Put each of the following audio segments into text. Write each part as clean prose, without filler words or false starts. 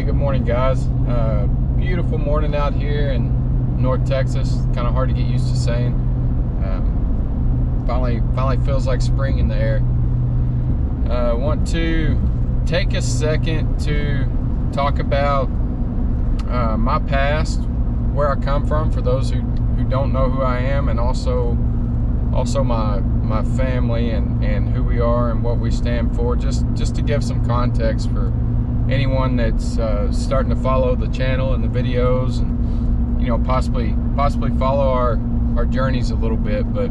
good morning, guys. Beautiful morning out here in North Texas. Kind of hard to get used to saying. Finally feels like spring in the air. Want to take a second to talk about my past, where I come from, for those who don't know who I am, and also my family and who we are and what we stand for, just to give some context for anyone that's starting to follow the channel and the videos, and possibly follow our journeys a little bit. But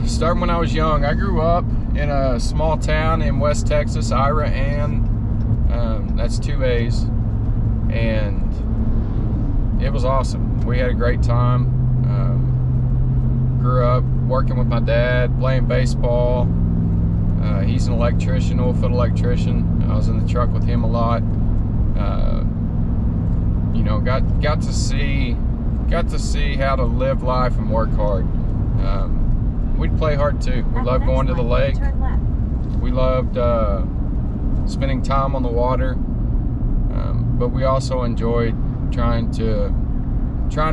starting when I was young, I grew up in a small town in West Texas, Ira, and that's 2 A's, and it was awesome. We had a great time. Grew up working with my dad, playing baseball. He's an electrician, oilfield electrician. I was in the truck with him a lot. Got to see how to live life and work hard. We'd play hard too. We loved going to the lake. We loved spending time on the water. But we also enjoyed trying to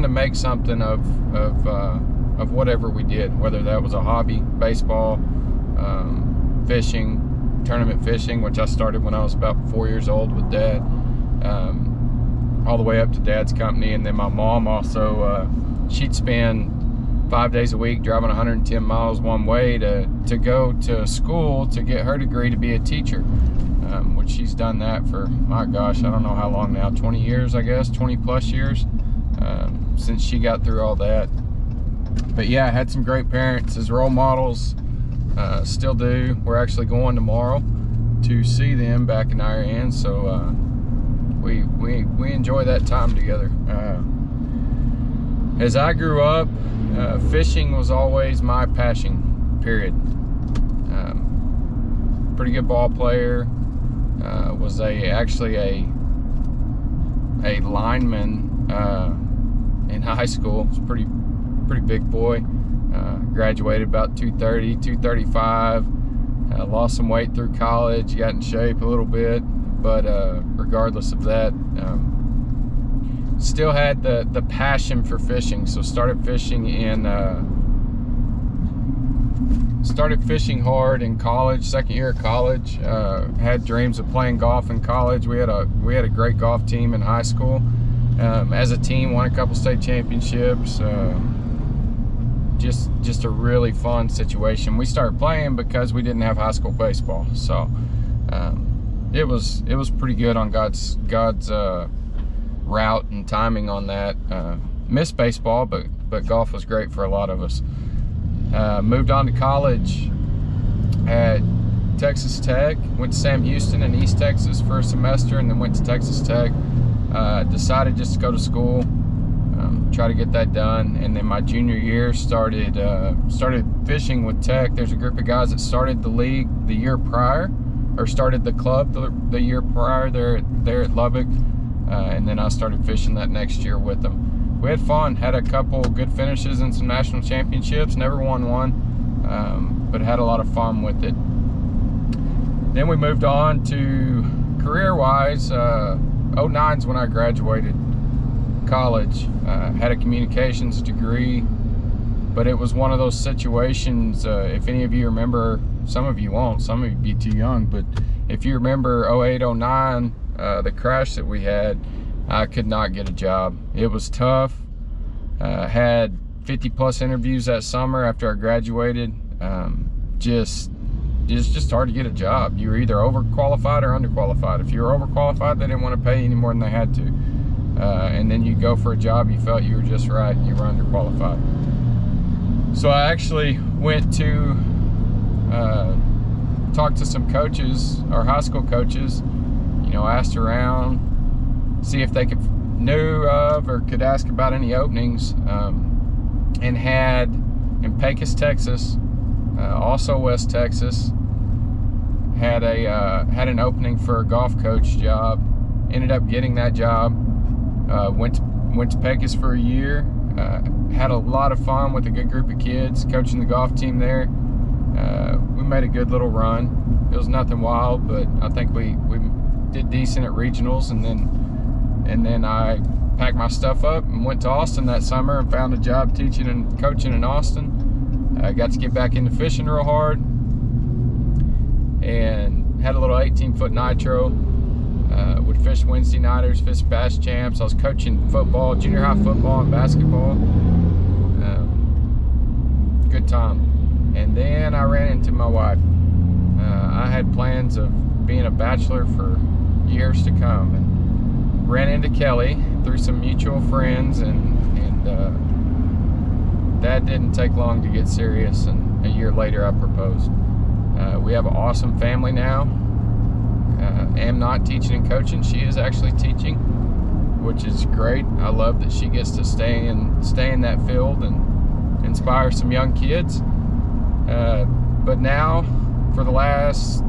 make something of whatever we did, whether that was a hobby, baseball, fishing, tournament fishing, which I started when I was about 4 years old with Dad, all the way up to Dad's company. And then my mom also, she'd spend 5 days a week driving 110 miles one way to go to school to get her degree to be a teacher, which she's done that for, my gosh, I don't know how long now, 20 years, I guess, 20 plus years, since she got through all that. But yeah, I had some great parents as role models. Still do. We're actually going tomorrow to see them back in Iran, so we enjoy that time together. As I grew up, fishing was always my passion, period. Pretty good ball player. Was actually a lineman in high school. Was pretty big boy. Graduated about 230, 235. Lost some weight through college, got in shape a little bit, but regardless of that, still had the passion for fishing. So started fishing hard in college, second year of college. Had dreams of playing golf in college. We had a great golf team in high school. As a team, won a couple state championships. Just a really fun situation. We started playing because we didn't have high school baseball, so it was pretty good on God's route and timing on that. Missed baseball, but golf was great for a lot of us. Moved on to college at Texas Tech. Went to Sam Houston in East Texas for a semester, and then went to Texas Tech. Decided just to go to school. Try to get that done, and then my junior year started fishing with Tech. There's a group of guys that started the league the year prior, or started the club the year prior there at Lubbock, and then I started fishing that next year with them. We had fun, had a couple good finishes in some national championships, never won one, but had a lot of fun with it. Then we moved on to career-wise. 09's when I graduated college. Had a communications degree, but it was one of those situations, if any of you remember, some of you won't, some of you be too young, but if you remember 08, 09, the crash that we had, I could not get a job. It was tough. Had 50 plus interviews that summer after I graduated. It's just hard to get a job. You were either overqualified or underqualified. If you were overqualified, they didn't want to pay you any more than they had to. And then you go for a job, you felt you were just right, you were underqualified. So I actually went to talk to some coaches, our high school coaches, asked around, see if they knew of or could ask about any openings, and had in Pecos, Texas, also West Texas, had an opening for a golf coach job. Ended up getting that job. Went to Pecos for a year. Had a lot of fun with a good group of kids, coaching the golf team there. We made a good little run. It was nothing wild, but I think we did decent at regionals, and then I packed my stuff up and went to Austin that summer and found a job teaching and coaching in Austin. I got to get back into fishing real hard, and had a little 18-foot nitro. Would fish Wednesday nighters, fish bass champs. I was coaching football, junior high football and basketball. Good time. And then I ran into my wife. I had plans of being a bachelor for years to come, and ran into Kelly through some mutual friends, and that didn't take long to get serious, and a year later I proposed. We have an awesome family now. Am not teaching and coaching. She is actually teaching, which is great. I love that she gets to stay in that field and inspire some young kids. But now, for the last,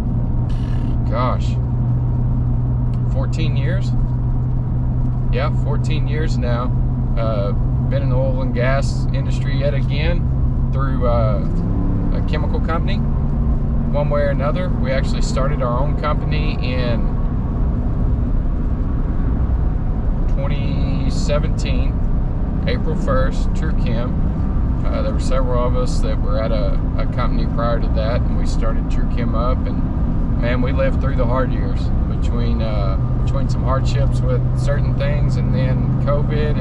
14 years. Yeah, 14 years now. Been in the oil and gas industry yet again through a chemical company. One way or another. We actually started our own company in 2017, April 1st, True Chem. There were several of us that were at a company prior to that, and we started True Chem up, and man, we lived through the hard years between some hardships with certain things, and then COVID.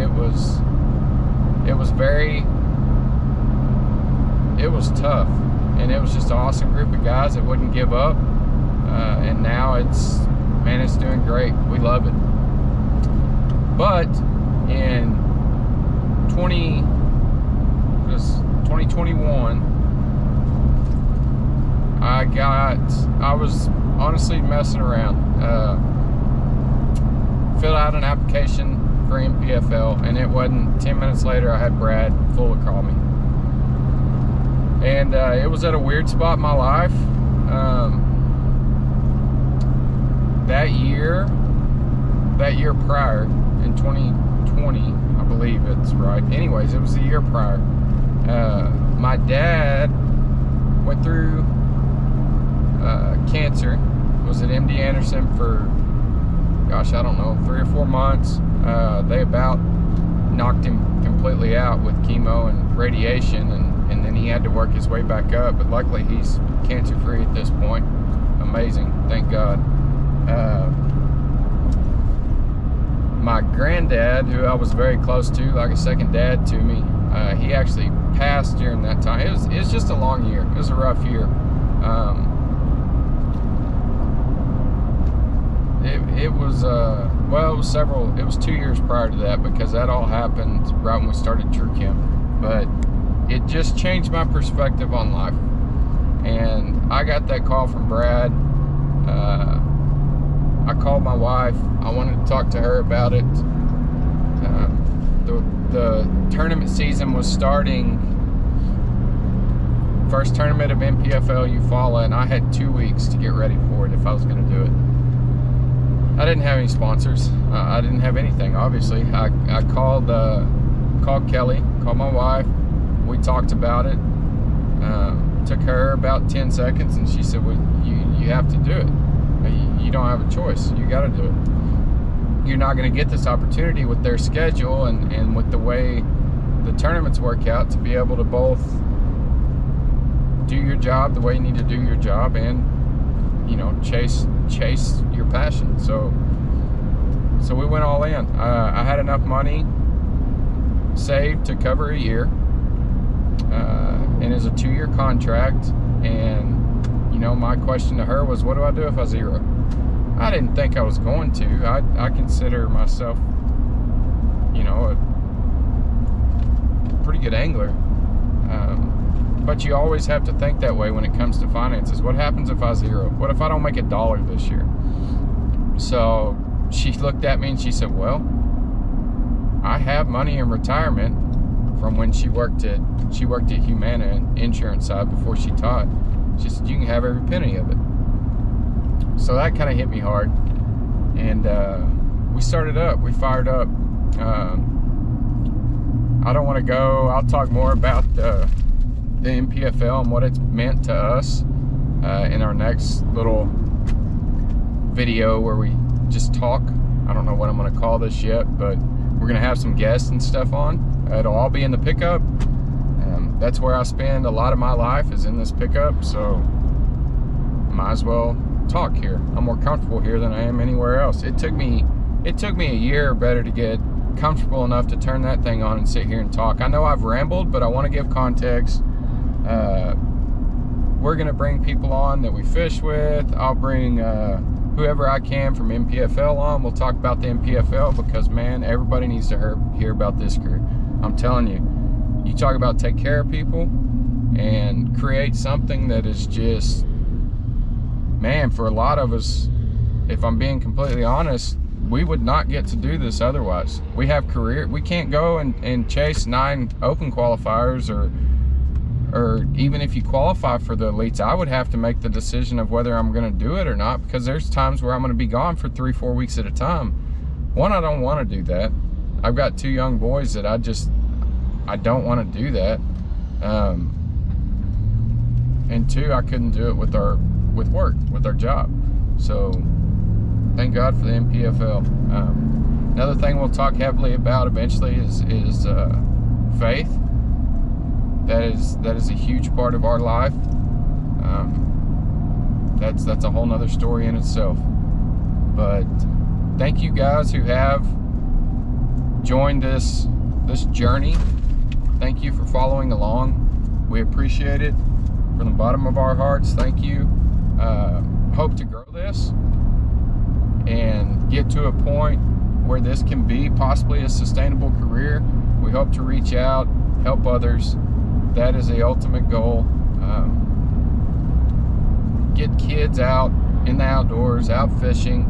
It was tough. And it was just an awesome group of guys that wouldn't give up. And now it's doing great. We love it. But in 2021, I was honestly messing around. Filled out an application for MPFL, and it wasn't 10 minutes later I had Brad Fuller call me. And it was at a weird spot in my life. That year prior, in 2020, I believe it's right. Anyways, it was the year prior. My dad went through cancer. Was at MD Anderson for, I don't know, 3 or 4 months. They about knocked him completely out with chemo and radiation, and then he had to work his way back up, but luckily he's cancer-free at this point. Amazing, thank God. My granddad, who I was very close to, like a second dad to me, he actually passed during that time. It was just a long year. It was a rough year. It was it was 2 years prior to that, because that all happened right when we started True Chem. But it just changed my perspective on life. And I got that call from Brad. I called my wife. I wanted to talk to her about it. The tournament season was starting. First tournament of MPFL Eufaula, and I had 2 weeks to get ready for it if I was going to do it. I didn't have any sponsors. I didn't have anything, obviously. I called Kelly, called my wife. We talked about it. Took her about 10 seconds, and she said, well, you have to do it. You don't have a choice. You got to do it. You're not going to get this opportunity with their schedule and with the way the tournaments work out to be able to both do your job the way you need to do your job and, chase your passion. So we went all in. I had enough money saved to cover a year, and it's a 2-year contract. And my question to her was, what do I do if I zero? I didn't think I was going to. I consider myself, a pretty good angler. But you always have to think that way when it comes to finances. What happens if I zero? What if I don't make $1 this year? So she looked at me and she said, well, I have money in retirement from when she worked at Humana insurance side before she taught. She said, you can have every penny of it. So that kind of hit me hard. And we started up. We fired up. I don't want to go. I'll talk more about the MPFL and what it's meant to us in our next little video where we just talk. I don't know what I'm going to call this yet, but we're going to have some guests and stuff on. It'll all be in the pickup. That's where I spend a lot of my life, is in this pickup, so might as well talk here. I'm more comfortable here than I am anywhere else. It took me a year or better to get comfortable enough to turn that thing on and sit here and talk. I know I've rambled, but I want to give context. We're going to bring people on that we fish with. I'll bring whoever I can from MPFL on. We'll talk about the MPFL because, man, everybody needs to hear about this crew. I'm telling you, you talk about take care of people and create something that is just, man, for a lot of us, if I'm being completely honest, we would not get to do this otherwise. We have we can't go and chase 9 open qualifiers, or even if you qualify for the elites, I would have to make the decision of whether I'm gonna do it or not, because there's times where I'm gonna be gone for 3-4 weeks at a time. One, I don't wanna do that. I've got 2 young boys that I don't wanna do that. And 2, I couldn't do it with our job. So thank God for the MPFL. Another thing we'll talk heavily about eventually is faith. That is a huge part of our life. That's a whole nother story in itself. But thank you guys who have joined this journey. Thank you for following along. We appreciate it from the bottom of our hearts. Thank you. Hope to grow this and get to a point where this can be possibly a sustainable career. We hope to reach out, help others. That is the ultimate goal. Get kids out in the outdoors, out fishing,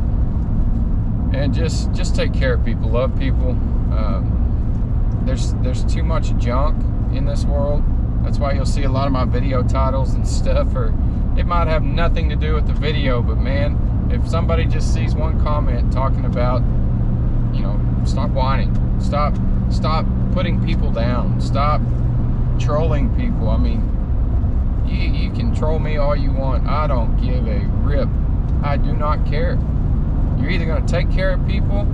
and just take care of people, love people. There's too much junk in this world. That's why you'll see a lot of my video titles and stuff, or it might have nothing to do with the video, but man, if somebody just sees one comment talking about, stop whining, stop putting people down, stop trolling people. I mean, you can troll me all you want. I don't give a rip. I do not care. You're either going to take care of people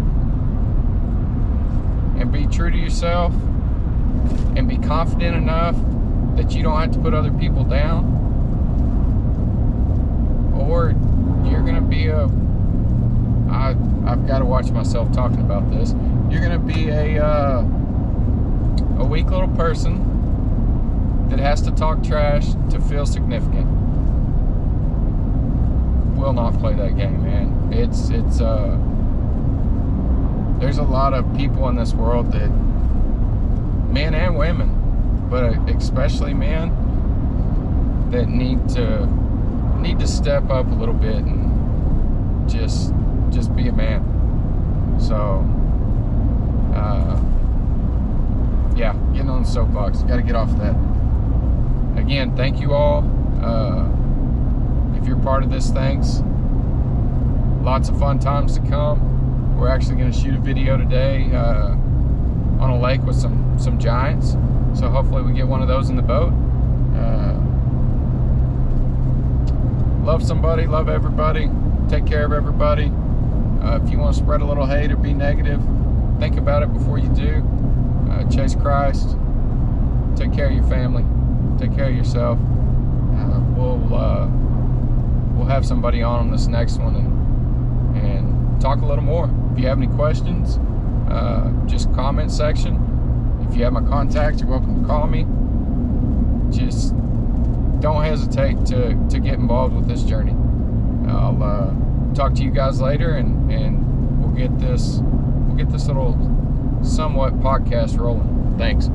and be true to yourself and be confident enough that you don't have to put other people down, or you're going to be I've got to watch myself talking about this. You're going to be a weak little person that has to talk trash to feel significant. Will not play that game, man. It's there's a lot of people in this world, that men and women, but especially men, that need to step up a little bit and just be a man. So yeah, getting on the soapbox, got to get off that. Again, thank you all. If you're part of this, thanks. Lots of fun times to come. We're actually going to shoot a video today on a lake with some giants, so hopefully we get one of those in the boat. Love somebody, love everybody, take care of everybody. If you want to spread a little hate or be negative, think about it before you do. Chase Christ. Take care of your family. Take care of yourself. We'll have somebody on this next one and talk a little more. If you have any questions, just comment section. If you have my contact, you're welcome to call me. Just don't hesitate to get involved with this journey. I'll talk to you guys later, and we'll get this little somewhat podcast rolling. Thanks.